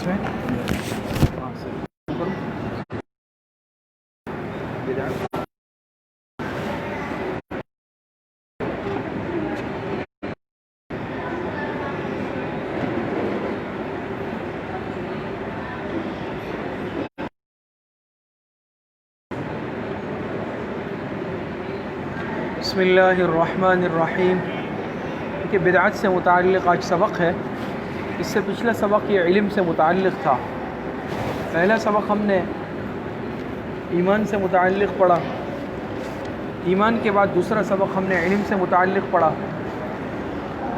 اس میں بسم اللہ الرحمن الرحیم کہ بدعت سے متعلق آج سبق ہے. اس سے پچھلا سبق یہ علم سے متعلق تھا. پہلا سبق ہم نے ایمان سے متعلق پڑھا. ایمان کے بعد دوسرا سبق ہم نے علم سے متعلق پڑھا,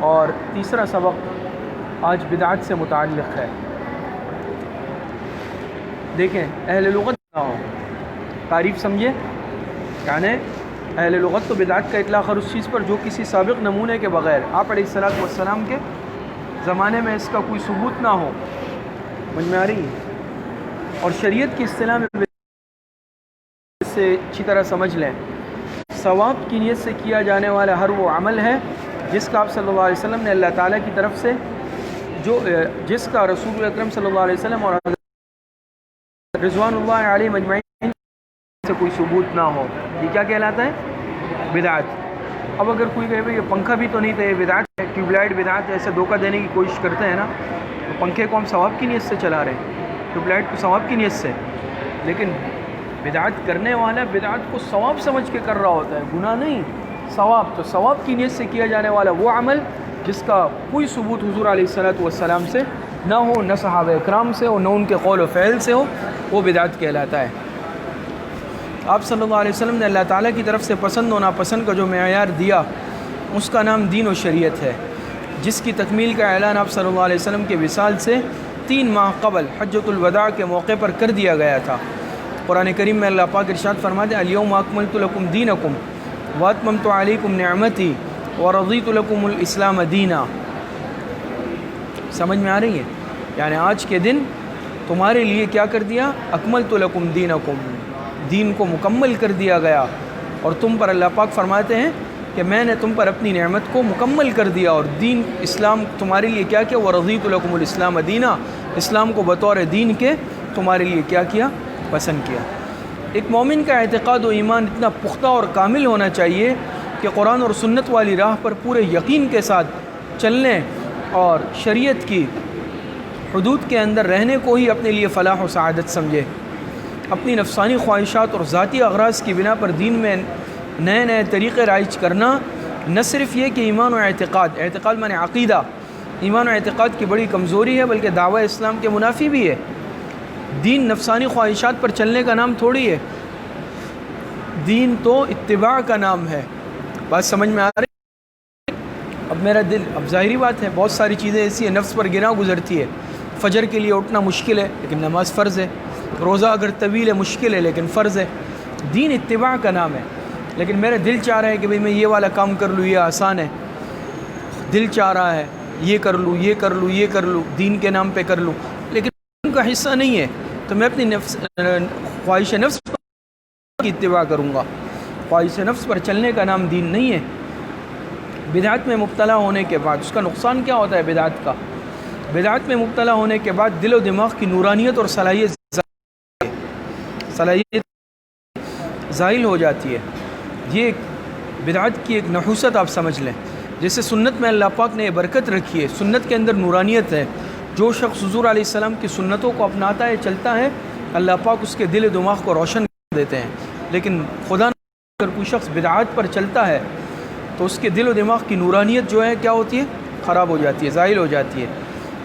اور تیسرا سبق آج بدعت سے متعلق ہے. دیکھیں, اہل لغت نہ ہو, تعریف سمجھے. یعنی اہل لغت تو بدعت کا اطلاق ہر اس چیز پر جو کسی سابق نمونے کے بغیر آپ علیہ الصلوۃ والسلام کے زمانے میں اس کا کوئی ثبوت نہ ہو. سمجھ میں آ رہی ہے؟ اور شریعت کی اصطلاح میں سے اچھی طرح سمجھ لیں, ثواب کی نیت سے کیا جانے والا ہر وہ عمل ہے جس کا آپ صلی اللہ علیہ وسلم نے اللہ تعالیٰ کی طرف سے جس کا رسول اکرم صلی اللہ علیہ وسلم اور رضوان اللہ علیہ مجمعین سے کوئی ثبوت نہ ہو. یہ کیا کہلاتا ہے؟ بدعت. اب اگر کوئی کہے بھائی یہ پنکھا بھی تو نہیں تھا, یہ بدعت ہے, ٹیوب لائٹ بدعت ہے, ایسے دھوکہ دینے کی کوشش کرتے ہیں نا. تو پنکھے کو ہم ثواب کی نیت سے چلا رہے ہیں, ٹیوب لائٹ کو ثواب کی نیت سے, لیکن بدعت کرنے والا بدعت کو ثواب سمجھ کے کر رہا ہوتا ہے, گناہ نہیں, ثواب. تو ثواب کی نیت سے کیا جانے والا وہ عمل جس کا کوئی ثبوت حضور علیہ الصلوۃ والسلام سے نہ ہو, نہ صحابہ اکرام سے ہو, نہ ان کے قول و فعل سے ہو, وہ بدعت کہلاتا ہے. آپ صلی اللہ علیہ وسلم نے اللہ تعالیٰ کی طرف سے پسند و ناپسند کا جو معیار دیا اس کا نام دین و شریعت ہے, جس کی تکمیل کا اعلان آپ صلی اللہ علیہ وسلم کے وصال سے 3 ماہ قبل حجۃ الوداع کے موقع پر کر دیا گیا تھا. قرآن کریم میں اللہ پاک ارشاد فرماتے ہیں, الیوم اکملت لکم دینکم واتممت علیکم نعمتی ورضیت لکم الاسلام دینا. سمجھ میں آ رہی ہے؟ یعنی آج کے دن تمہارے لیے کیا کر دیا؟ اکملت لکم دینکم, دین کو مکمل کر دیا گیا. اور تم پر اللہ پاک فرماتے ہیں کہ میں نے تم پر اپنی نعمت کو مکمل کر دیا, اور دین اسلام تمہارے لیے کیا کیا؟ وَرَضِيتُ لَكُمُ الْإِسْلَامَ دِينًا, اسلام کو بطور دین کے تمہارے لیے کیا کیا؟ پسند کیا. ایک مومن کا اعتقاد و ایمان اتنا پختہ اور کامل ہونا چاہیے کہ قرآن اور سنت والی راہ پر پورے یقین کے ساتھ چلنے اور شریعت کی حدود کے اندر رہنے کو ہی اپنے لیے فلاح و سعادت سمجھے. اپنی نفسانی خواہشات اور ذاتی اغراض کی بنا پر دین میں نئے نئے طریقے رائج کرنا نہ صرف یہ کہ ایمان و اعتقاد معنی عقیدہ, ایمان و اعتقاد کی بڑی کمزوری ہے, بلکہ دعوی اسلام کے منافی بھی ہے. دین نفسانی خواہشات پر چلنے کا نام تھوڑی ہے, دین تو اتباع کا نام ہے. بات سمجھ میں آ رہی؟ اب میرا دل, اب ظاہری بات ہے بہت ساری چیزیں ایسی ہیں نفس پر گراں گزرتی ہے. فجر کے لیے اٹھنا مشکل ہے لیکن نماز فرض ہے, روزہ اگر طویل ہے مشکل ہے لیکن فرض ہے. دین اتباع کا نام ہے, لیکن میرا دل چاہ رہا ہے کہ بھئی میں یہ والا کام کر لوں, یہ آسان ہے. دل چاہ رہا ہے یہ کر لوں, یہ کر لوں, یہ کر لوں, دین کے نام پہ کر لوں, لیکن دین کا حصہ نہیں ہے تو میں اپنی خواہش نفس کی اتباع کروں گا. خواہش نفس پر چلنے کا نام دین نہیں ہے. بدعت میں مبتلا ہونے کے بعد اس کا نقصان کیا ہوتا ہے؟ بدعت میں مبتلا ہونے کے بعد دل و دماغ کی نورانیت اور صلاحیت زائل ہو جاتی ہے. یہ بدعت کی ایک نحوست آپ سمجھ لیں. جیسے سنت میں اللہ پاک نے یہ برکت رکھی ہے, سنت کے اندر نورانیت ہے. جو شخص حضور علیہ السلام کی سنتوں کو اپناتا ہے, چلتا ہے, اللہ پاک اس کے دل و دماغ کو روشن کر دیتے ہیں. لیکن خدا نہ اگر کوئی شخص بدعات پر چلتا ہے تو اس کے دل و دماغ کی نورانیت جو ہے کیا ہوتی ہے؟ خراب ہو جاتی ہے, زائل ہو جاتی ہے.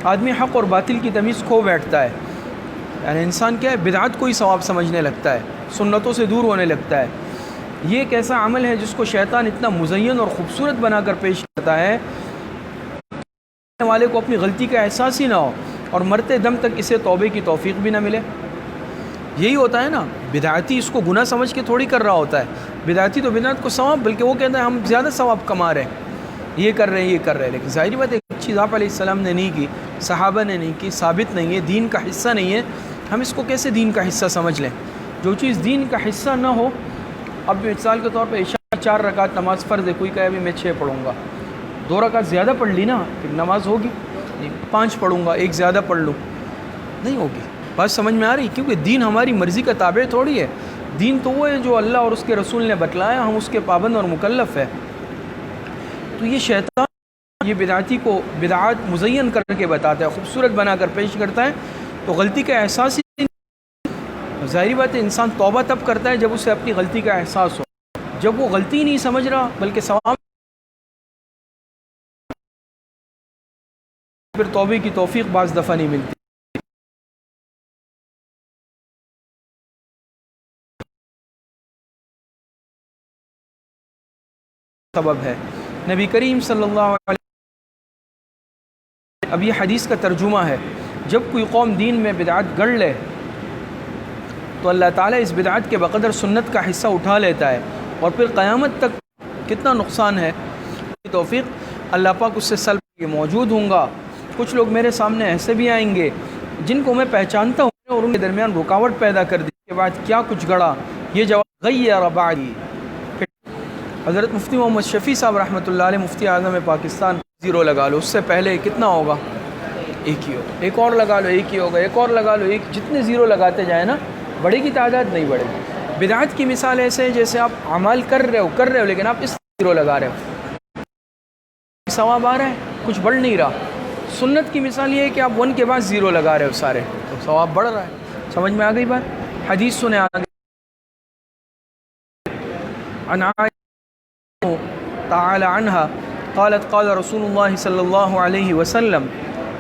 آدمی حق اور باطل کی تمیز کھو بیٹھتا ہے. یعنی انسان کیا ہے؟ بدعات کو ہی ثواب سمجھنے لگتا ہے, سنتوں سے دور ہونے لگتا ہے. یہ ایک ایسا عمل ہے جس کو شیطان اتنا مزین اور خوبصورت بنا کر پیش کرتا ہے کرنے والے کو اپنی غلطی کا احساس ہی نہ ہو, اور مرتے دم تک اسے توبے کی توفیق بھی نہ ملے. یہی ہوتا ہے نا, بدعاتی اس کو گناہ سمجھ کے تھوڑی کر رہا ہوتا ہے. بدعاتی تو بدعت کو ثواب, بلکہ وہ کہتا ہے ہم زیادہ ثواب کما رہے ہیں, یہ کر رہے ہیں. لیکن ظاہری بات ایک چیز آپ علیہ السلام نے نہیں کی, صحابہ نے نہیں کی, ثابت نہیں ہے, دین کا حصہ نہیں ہے, ہم اس کو کیسے دین کا حصہ سمجھ لیں؟ جو چیز دین کا حصہ نہ ہو. اب مثال کے طور پہ عشاء 4 رکعت نماز فرض ہے, کوئی کہے ابھی میں 6 پڑھوں گا, 2 رکعت زیادہ پڑھ لی نا, پھر نماز ہوگی 5 پڑھوں گا, 1 زیادہ پڑھ لوں. نہیں ہوگی۔ بات سمجھ میں آ رہی؟ کیونکہ دین ہماری مرضی کا تابع تھوڑی ہے، دین تو وہ ہے جو اللہ اور اس کے رسول نے بتلایا، ہم اس کے پابند اور مکلف ہے۔ تو یہ شیطان یہ بدعتی کو بدعات مزین کر کے بتاتا ہے، خوبصورت بنا کر پیش کرتا ہے، تو غلطی کا احساس ہی ظاہری بات ہے انسان توبہ تب کرتا ہے جب اسے اپنی غلطی کا احساس ہو، جب وہ غلطی نہیں سمجھ رہا بلکہ ثواب، پھر توبے کی توفیق بعض دفعہ نہیں ملتی۔ سبب ہے نبی کریم صلی اللہ علیہ وسلم، اب یہ حدیث کا ترجمہ ہے، جب کوئی قوم دین میں بدعت گڑ لے تو اللہ تعالیٰ اس بدعت کے بقدر سنت کا حصہ اٹھا لیتا ہے، اور پھر قیامت تک کتنا نقصان ہے، توفیق اللہ پاک اس سے سلب کے موجود ہوں گا۔ کچھ لوگ میرے سامنے ایسے بھی آئیں گے جن کو میں پہچانتا ہوں اور ان کے درمیان رکاوٹ پیدا کر دی کے بعد کیا کچھ گڑا، یہ جواب غیر بعدی۔ حضرت مفتی محمد شفیع صاحب رحمۃ اللہ علیہ مفتی اعظم پاکستان، زیرو لگا لو، اس سے پہلے کتنا ہوگا؟ ایک ہی ہوگا، ایک اور لگا لو، ایک ہی ہوگا، ایک اور لگا لو، ایک، جتنے زیرو لگاتے جائیں نا بڑے کی تعداد نہیں بڑھے گی۔ بدعت کی مثال ایسے ہے جیسے آپ اعمال کر رہے ہو لیکن آپ اس زیرو لگا رہے ہو، ثواب آ رہا ہے کچھ بڑھ نہیں رہا۔ سنت کی مثال یہ ہے کہ آپ 1 کے بعد زیرو لگا رہے ہو سارے، تو ثواب بڑھ رہا ہے۔ سمجھ میں آ گئی بات؟ حدیث سنے آگے، عن عائشہ تعالی عنہا قالت قال رسول اللہ صلی اللہ علیہ وسلم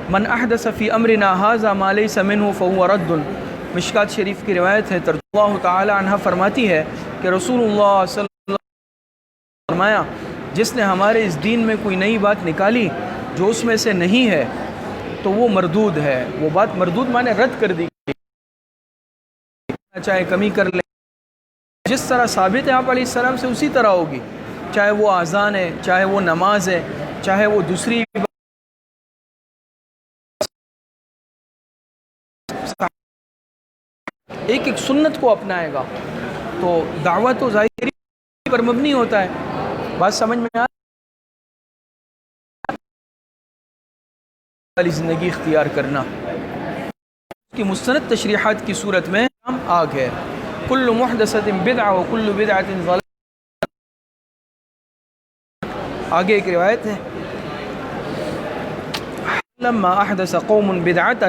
من احدث فی امرنا ھذا ما لیس منہ فہو رد۔ مشکات شریف کی روایت ہے، ترجمہ اللہ تعالی عنہ فرماتی ہے کہ رسول اللہ صلی اللہ علیہ وسلم فرمایا، جس نے ہمارے اس دین میں کوئی نئی بات نکالی جو اس میں سے نہیں ہے تو وہ مردود ہے۔ وہ بات مردود مانے رد کر دی گئی، چاہے کمی کر لیں، جس طرح ثابت ہے آپ علیہ السلام سے اسی طرح ہوگی، چاہے وہ اذان ہے، چاہے وہ نماز ہے، چاہے وہ دوسری ایک ایک سنت کو اپنائے گا تو دعوت تو ظاہری پر مبنی ہوتا ہے۔ بات سمجھ میں والی زندگی اختیار کرنا کی مستند تشریحات کی صورت میں آگ ہے۔ کل محدثۃ بدعہ و کل بدعۃ ضلالہ۔ آگے ایک روایت ہے، لما احدث قوم بدعۃ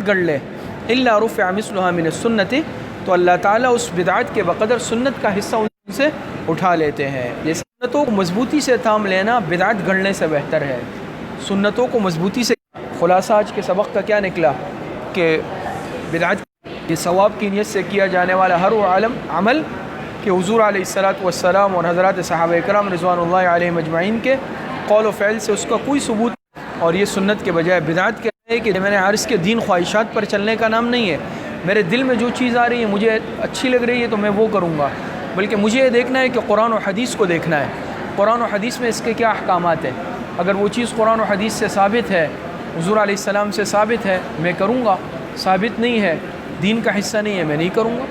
گڑ لے الا رفع مثلها من السنت، تو اللہ تعالیٰ اس بدعت کے بقدر سنت کا حصہ ان سے اٹھا لیتے ہیں۔ یہ سنتوں کو مضبوطی سے تھام لینا بدعت گڑنے سے بہتر ہے۔ سنتوں کو مضبوطی سے، خلاصہ آج کے سبق کا کیا نکلا کہ بدعت یہ ثواب کی نیت سے کیا جانے والا ہر وہ عمل کہ حضور علیہ الصلاۃ والسلام اور حضرات صحابہ کرام رضوان اللہ علیہم اجمعین کے قول و فعل سے اس کا کوئی ثبوت، اور یہ سنت کے بجائے بدعت کیا ہے کہ میں نے عرض کے دین خواہشات پر چلنے کا نام نہیں ہے۔ میرے دل میں جو چیز آ رہی ہے مجھے اچھی لگ رہی ہے تو میں وہ کروں گا، بلکہ مجھے یہ دیکھنا ہے کہ قرآن و حدیث کو دیکھنا ہے، قرآن و حدیث میں اس کے کیا احکامات ہیں۔ اگر وہ چیز قرآن و حدیث سے ثابت ہے، حضور علیہ السلام سے ثابت ہے، میں کروں گا، ثابت نہیں ہے، دین کا حصہ نہیں ہے، میں نہیں کروں گا۔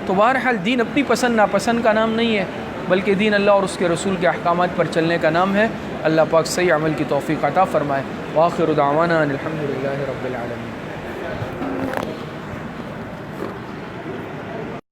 تو بہرحال دین اپنی پسند ناپسند کا نام نہیں ہے، بلکہ دین اللہ اور اس کے رسول کے احکامات پر چلنے کا نام ہے۔ اللہ پاک صحیح عمل کی توفیق عطا فرمائے۔ وآخر دعوانا الحمد للہ رب العالمین۔